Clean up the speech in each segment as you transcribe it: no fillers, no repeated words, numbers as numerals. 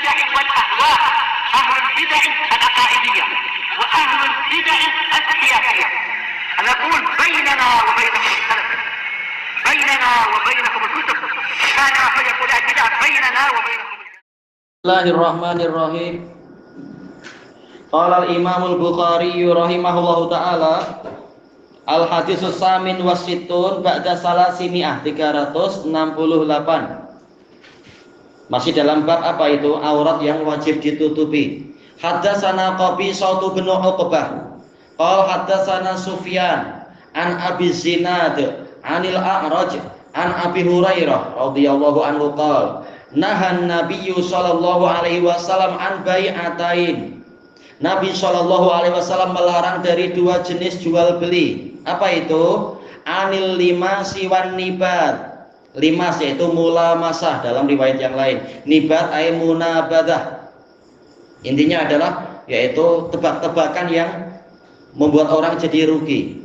البدع والأهواء، أهل البدع العقائدية وأهل البدع السياسية. نقول بيننا وبينكم السلف، بيننا وبينكم الكتب، كان فيقول البدع بيننا وبينكم. Bismillahirrahmanirrahim. Qala al-Imam al-Bukhari rahimahullahu taala al-haditsus samin wasittun ba'da salasimi'ah 368. Masih dalam bab apa itu? Aurat yang wajib ditutupi. Haddatsana Qabisah bin Uqbah. Qala haddatsana Sufyan an Abi Zinad anil A'raj an Abi Hurairah radhiyallahu anhu qala nahan Nabiyyu sallallahu alaihi wasallam an bai'atain. Nabi sallallahu alaihi wasallam melarang dari dua jenis jual beli. Apa itu? Anil limasi wan nibat. Limas yaitu mulamasah dalam riwayat yang lain. Nibat ay munabadah. Intinya adalah yaitu tebak-tebakan yang membuat orang jadi rugi.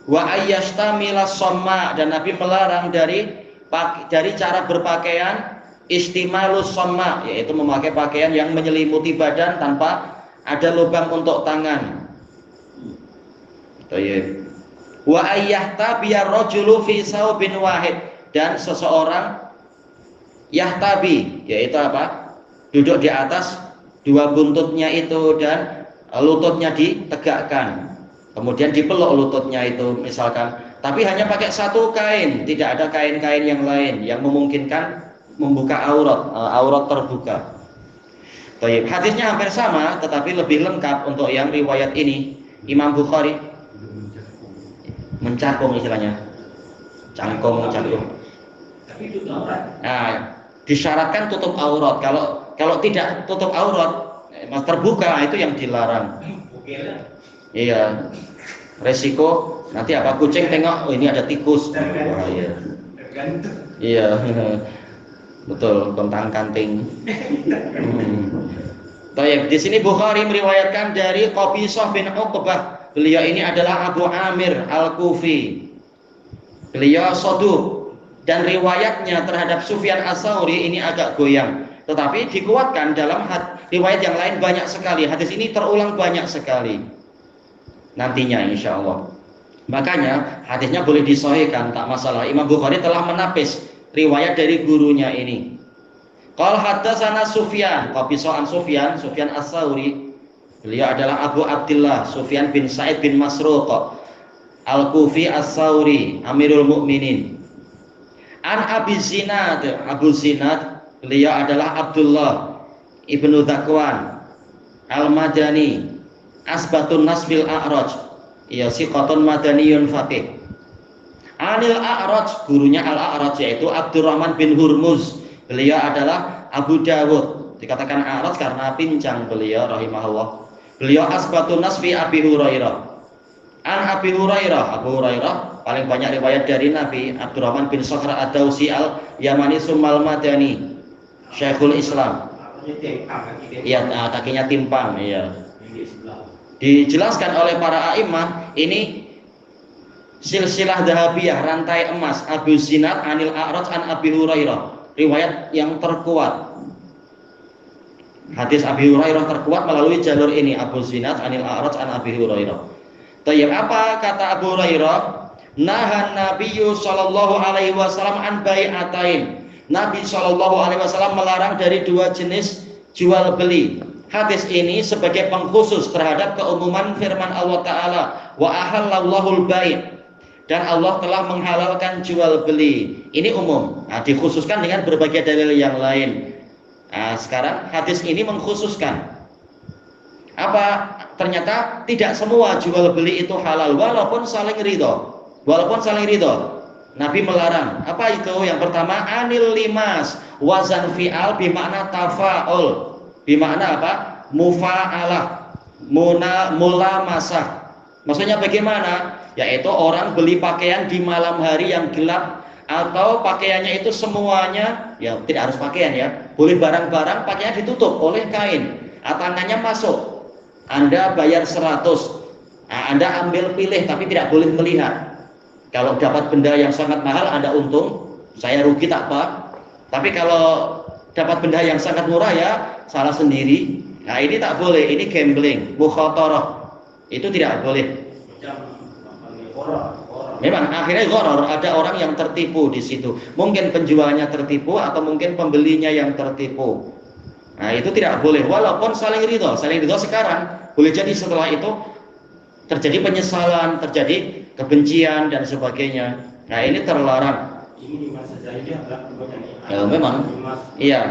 Wa ayyastamila somma, dan Nabi melarang dari cara berpakaian istimalus somma, yaitu memakai pakaian yang menyelimuti badan tanpa ada lubang untuk tangan. Wa ayyahtabiya rajulu fi saubin wahid, dan seseorang yahtabi yaitu apa? Duduk di atas dua buntutnya itu dan lututnya ditegakkan. Kemudian dipeluk lututnya itu misalkan, tapi hanya pakai satu kain, tidak ada kain-kain yang lain yang memungkinkan membuka aurat terbuka. Baik, hadisnya hampir sama tetapi lebih lengkap untuk yang riwayat ini. Imam Bukhari mencangkung istilahnya. Cangkung. Tapi itu aurat. Nah, disyaratkan tutup aurat. Kalau tidak tutup aurat, terbuka, itu yang dilarang. Oke lah. Iya. Resiko nanti apa, kucing tengok, oh ini ada tikus. Bahaya. Iya. Betul, kontang-kanting. Baik, di sini Bukhari meriwayatkan dari Qabisah bin Uqbah. Beliau ini adalah Abu Amir Al-Kufi. Beliau saduq, dan riwayatnya terhadap Sufyan Ats-Tsauri ini agak goyang. Tetapi dikuatkan dalam riwayat yang lain banyak sekali. Hadis ini terulang banyak sekali. Nantinya insya Allah. Makanya hadisnya boleh disahihkan, tak masalah. Imam Bukhari telah menapis riwayat dari gurunya ini. Qala haddatsana Sufyan, Qabisah an Sufyan Ats-Tsauri. Beliau adalah Abu Abdullah Sufyan bin Sa'id bin Masruq Al-Kufi Ats-Tsauri, Amirul Mukminin. An Abi Zinad, Abu Zinad, beliau adalah Abdullah ibnu Dzakwan Al-Madani, asbatun nas bil A'raj. Ia siqatun madaniyun faqih. Anil A'raj, gurunya Al-A'raj yaitu Abdurrahman bin Hurmuz. Beliau adalah Abu Dawud. Dikatakan A'raj karena pincang beliau rahimahullah. Beliau asbatun nas fi Abi Hurairah. An Abi Hurairah, Abu Hurairah paling banyak riwayat dari Nabi. Abdurrahman bin Sakhr Ad-Dausi Al-Yamani Summal Madani, Syekhul Islam. Iya, kakinya timpang, iya. Dijelaskan oleh para a'imah, ini silsilah Dhahabiyah, rantai emas. Abu Zinad anil A'raj an Abi Hurairah, riwayat yang terkuat. Hadis Abi Hurairah terkuat melalui jalur ini, Abu Zinad anil A'raj an Abi Hurairah. Tayyib, apa kata Abu Hurairah? Nahan Nabiyyu sallallahu alaihi wasallam an bai'atain. Nabi sallallahu alaihi wasallam melarang dari dua jenis jual beli. Hadis ini sebagai pengkhusus terhadap keumuman firman Allah Ta'ala, wa ahallallahul bai', dan Allah telah menghalalkan jual beli. Ini umum. Nah, dikhususkan dengan berbagai dalil yang lain. Nah, sekarang hadis ini mengkhususkan. Apa? Ternyata tidak semua jual beli itu halal walaupun saling ridho. Nabi melarang. Apa itu? Yang pertama, anil limas wazan fi'al bimakna tafa'ul. Bimakna apa? Mufa'alah, mulamasah. Maksudnya bagaimana? Yaitu orang beli pakaian di malam hari yang gelap, atau pakaiannya itu semuanya, ya tidak harus pakaian ya, boleh barang-barang pakaiannya ditutup oleh kain, tangannya masuk. Anda bayar 100, Anda ambil pilih tapi tidak boleh melihat. Kalau dapat benda yang sangat mahal Anda untung, saya rugi tak apa. Tapi kalau dapat benda yang sangat murah ya salah sendiri. Nah ini tak boleh, ini gambling, mukhatarah. Itu tidak boleh. Memang akhirnya gharar, ada orang yang tertipu di situ. Mungkin penjualnya tertipu atau mungkin pembelinya yang tertipu. Nah itu tidak boleh, walaupun saling ridho sekarang. Boleh jadi setelah itu terjadi penyesalan, terjadi kebencian dan sebagainya. Nah ini terlarang. Ini di masa jahiliyah Ya, memang. Iya.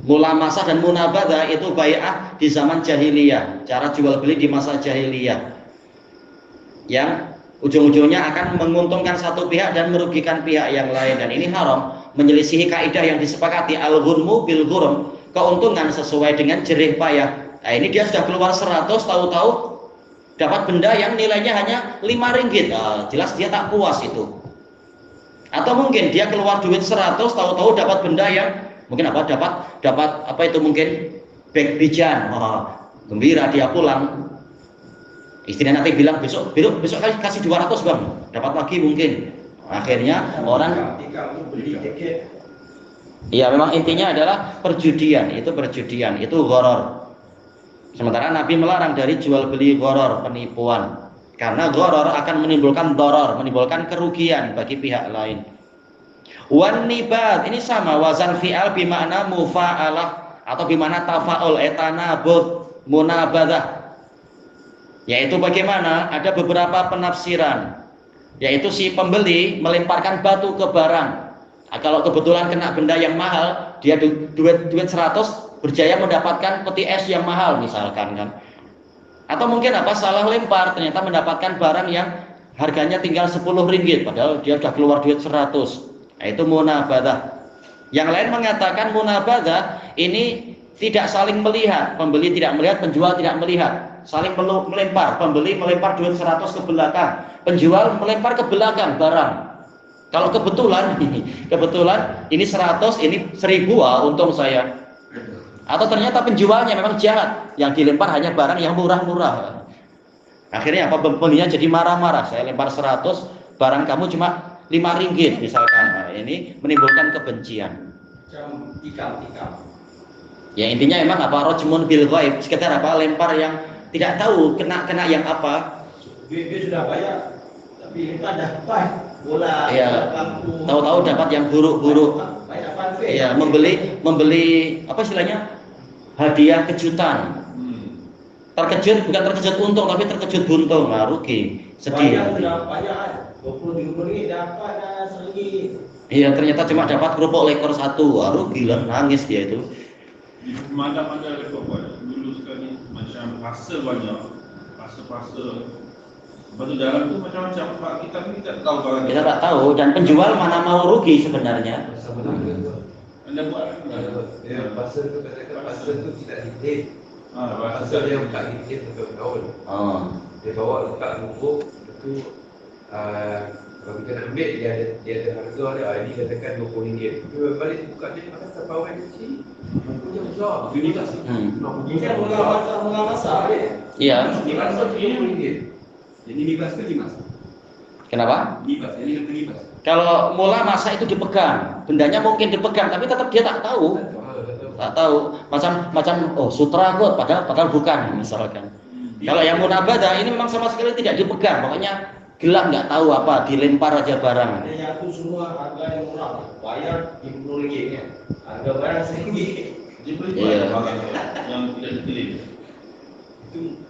Mulamasah dan munabadah itu bai'ah di zaman jahiliyah, cara jual beli di masa jahiliyah, yang ujung-ujungnya akan menguntungkan satu pihak dan merugikan pihak yang lain, dan ini haram, menyelisihi kaidah yang disepakati al-ghunmu bil ghurm, keuntungan sesuai dengan jerih payah. Nah ini dia sudah keluar 100, tahu-tahu dapat benda yang nilainya hanya 5 ringgit. Nah, jelas dia tak puas itu. Atau mungkin dia keluar duit 100, tahu-tahu dapat benda yang mungkin dapat apa itu, mungkin bag bijan. Gembira dia pulang. Istrinya nanti bilang besok kasih 200 bang, dapat lagi mungkin. Akhirnya orang. Iya, memang intinya adalah perjudian, itu gharar. Sementara Nabi melarang dari jual beli gharar, penipuan. Karena gharar akan menimbulkan darar, menimbulkan kerugian bagi pihak lain. Wan nibat, ini sama wazan fi'al bimana mufa'alah atau bimana tafa'ul, etanabud, munabadah. Yaitu bagaimana? Ada beberapa penafsiran. Yaitu si pembeli melemparkan batu ke barang. Nah, kalau kebetulan kena benda yang mahal, dia duit 100 berjaya mendapatkan peti es yang mahal misalkan kan. Atau mungkin salah lempar, ternyata mendapatkan barang yang harganya tinggal 10 ringgit padahal dia sudah keluar duit 100. Nah, itu munabadah. Yang lain mengatakan munabadah ini tidak saling melihat, pembeli tidak melihat, penjual tidak melihat, saling melempar, pembeli melempar duit 100 ke belakang, penjual melempar ke belakang barang. Kalau kebetulan ini 100, ini 1000, untung saya. Atau ternyata penjualnya memang jahat, yang dilempar hanya barang yang murah-murah. Akhirnya pembelinya jadi marah-marah, saya lempar 100, barang kamu cuma 5 ringgit misalkan. Nah, ini menimbulkan kebencian. Macam tikam. Ya intinya emang rajmun bil ghaib, sekedar lempar yang tidak tahu kena yang apa. Dia sudah bayar, tapi itu ada dapat bola. Iya. Tahu-tahu dapat yang buruk-buruk. Iya, membeli apa istilahnya? Hadiah kejutan. Terkejut, bukan terkejut untung tapi terkejut buntung. Nah, rugi, sedih. Bayar 20 ringgit dapat RM1. Iya, ternyata cuma dapat kerupuk lekor 1. Rugi lah, nangis dia itu. Di mana-mana ada dulu sekali macam fase banyak, fase. Lepas tu dalam tu macam-macam, Pak, kita tak tahu barang. Kita tak tahu, dan penjual mana mau rugi sebenarnya. Anda buat ya, fase tu katakan fase tu tidak detail. Fase bahasa dia buka detail untuk tahun. Dia bawa letak buku itu kalau kita nak ambil dia ada harga dia. Ini katakan RM20. Dia balik buka dia pakai sapawan kecil. Bukunya besar. Unikas. Ini kan mula masa dia. Iya. Unikas RM20. Jadi libas ke limas? Kenapa? Libas, ini lebih libas. Kalau mula masa itu dipegang, bendanya mungkin dipegang, tapi tetap dia tak tahu. Macam sutra kot, padahal bukan misalkan. Kalau yang munabadah ini memang sama sekali tidak dipegang, pokoknya gelap, nggak tahu apa, dilempar aja barang. Ada yang semua harga yang murah, bayar RM50 ya. Harga barang RM1. Iya. yang tidak detail. Itu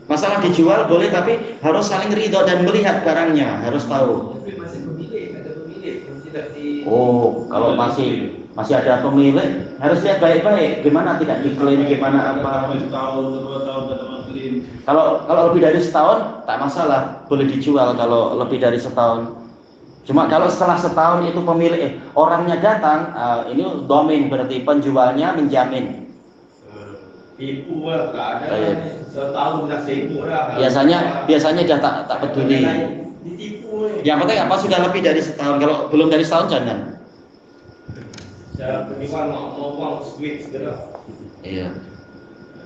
Masalah dijual boleh, tapi harus saling ridho dan melihat barangnya, harus tahu. tapi masih pemilik, ada pemilik yang tidak di. Oh, kalau masih ada pemilik, harus lihat baik-baik, gimana tidak diklaim, gimana apa. Setahun, 2 tahun tak dapat klaim. Kalau lebih dari setahun tak masalah, boleh dijual kalau lebih dari setahun. Cuma kalau setelah setahun itu pemilik orangnya datang, ini domain, berarti penjualnya menjamin. Tipu lah, tak ada. Iya. Setahun dah sibuk lah. Biasanya dia tak peduli. Ditipu ni. Yang penting apa sudah lebih dari setahun. Kalau belum dari setahun jangan. Cara penipuan mau uang duit segera. Iya.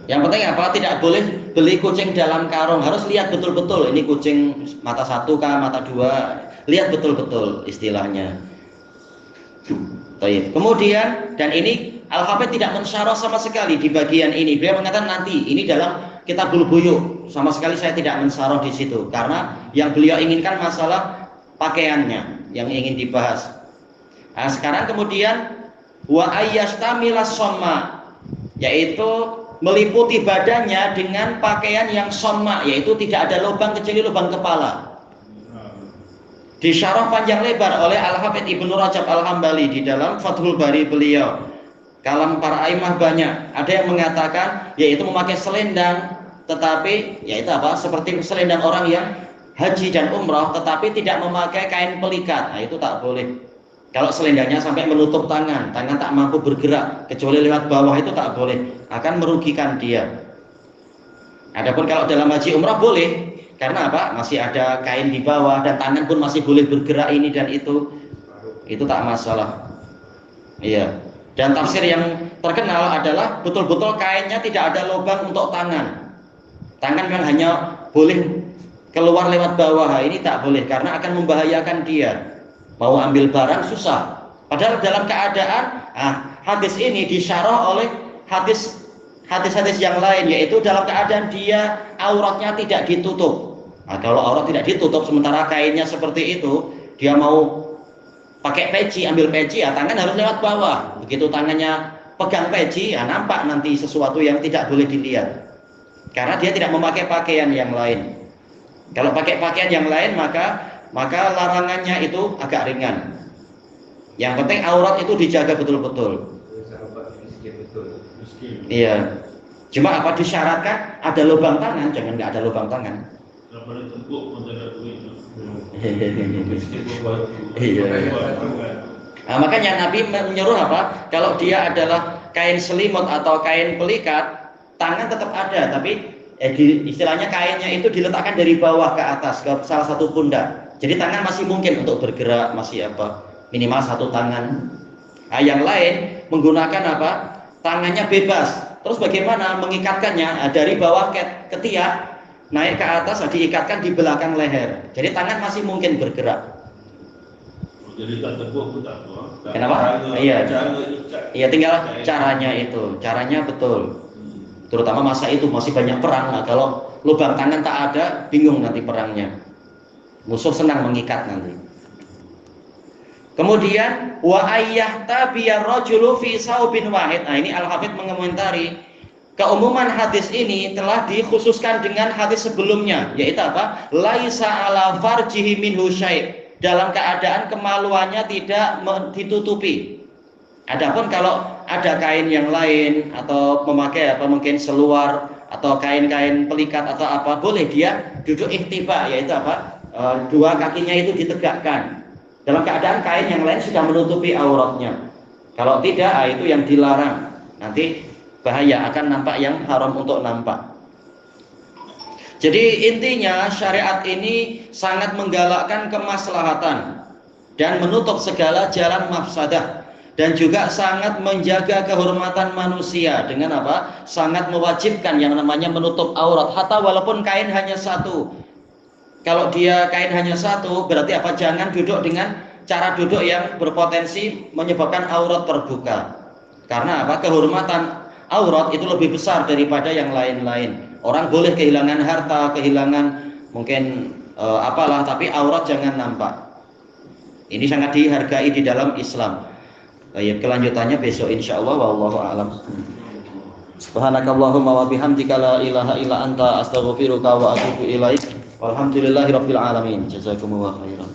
Yang penting apa? Tidak boleh beli kucing dalam karung. Harus lihat betul-betul ini kucing mata 1 kah, mata 2. Lihat betul-betul istilahnya. Taib. Kemudian, dan ini Al-Hafidz tidak mensyarah sama sekali di bagian ini. Beliau mengatakan nanti ini dalam Kitabul Buyu. Sama sekali saya tidak mensyarah di situ karena yang beliau inginkan masalah pakaiannya yang ingin dibahas. Nah, sekarang kemudian wa ayyastamilas somma, yaitu meliputi badannya dengan pakaian yang somma, yaitu tidak ada lubang kecuali lubang kepala. Disyarah panjang lebar oleh Al-Hafidz Ibnu Rajab Al-Hambali di dalam Fathul Bari beliau. Kalam para aimah banyak. Ada yang mengatakan yaitu memakai selendang, tetapi yaitu apa? Seperti selendang orang yang haji dan umrah, tetapi tidak memakai kain pelikat. Nah, itu tak boleh. Kalau selendangnya sampai menutup tangan, tangan tak mampu bergerak kecuali lewat bawah, itu tak boleh, akan merugikan dia. Adapun kalau dalam haji umrah boleh, karena apa? Masih ada kain di bawah dan tangan pun masih boleh bergerak ini dan itu tak masalah. Iya. Dan tafsir yang terkenal adalah betul-betul kainnya tidak ada lubang untuk tangan. Tangan memang hanya boleh keluar lewat bawah. Ini tak boleh karena akan membahayakan dia. Mau ambil barang susah. Padahal dalam keadaan hadis ini disyarah oleh hadis-hadis yang lain, yaitu dalam keadaan dia auratnya tidak ditutup. Nah, kalau aurat tidak ditutup sementara kainnya seperti itu, dia mau pakai peci, ambil peci, ya tangan harus lewat bawah. Begitu tangannya pegang peci, ya nampak nanti sesuatu yang tidak boleh dilihat. Karena dia tidak memakai pakaian yang lain. Kalau pakai pakaian yang lain maka larangannya itu agak ringan. Yang penting aurat itu dijaga betul-betul. Iya. Cuma apa disyaratkan ada lubang tangan, jangan nggak ada lubang tangan. Daripada tepuk pun tak ada duit. Iya. Nah, makanya Nabi menyuruh apa? Kalau dia adalah kain selimut atau kain pelikat, tangan tetap ada, tapi istilahnya kainnya itu diletakkan dari bawah ke atas ke salah satu pundak. Jadi tangan masih mungkin untuk bergerak, masih apa? Minimal satu tangan. Nah, yang lain menggunakan apa? Tangannya bebas. Terus bagaimana mengikatkannya? Nah, dari bawah ke ketiak naik ke atas, diikatkan di belakang leher. Jadi tangan masih mungkin bergerak. Jadi tak tepuk pun tak apa. Kenapa? Iya. Iya, tinggal caranya itu. Caranya betul. Terutama masa itu masih banyak perang. Nah, kalau lubang tangan tak ada, bingung nanti perangnya. Musuh senang mengikat nanti. Kemudian wa ayyahtabiyar rajulu fi saubin wahid. Nah, ini Al-Hafidz mengomentari keumuman hadis ini telah dikhususkan dengan hadis sebelumnya, yaitu apa? Laisa ala farjihi minhu syai'. Dalam keadaan kemaluannya tidak ditutupi. Adapun kalau ada kain yang lain atau memakai apa mungkin seluar atau kain-kain pelikat atau apa, boleh dia duduk ihtiba, yaitu apa? Dua kakinya itu ditegakkan. Dalam keadaan kain yang lain sudah menutupi auratnya. Kalau tidak, itu yang dilarang. Nanti bahaya, akan nampak yang haram untuk nampak. Jadi intinya syariat ini sangat menggalakkan kemaslahatan dan menutup segala jalan mafsadah, dan juga sangat menjaga kehormatan manusia dengan apa? Sangat mewajibkan yang namanya menutup aurat, hatta walaupun kain hanya satu. Kalau dia kain hanya satu, berarti apa? Jangan duduk dengan cara duduk yang berpotensi menyebabkan aurat terbuka. Karena apa? Kehormatan aurat itu lebih besar daripada yang lain-lain. Orang boleh kehilangan harta, kehilangan mungkin apalah, tapi aurat jangan nampak. Ini sangat dihargai di dalam Islam. Baik, kelanjutannya besok insyaallah. Wallahu a'lam. Subhanakallahumma wa bihamdika la ilaha illa anta astaghfiruka wa atubu ilaik. Walhamdulillahirabbil alamin. Jazakumullahu khairan.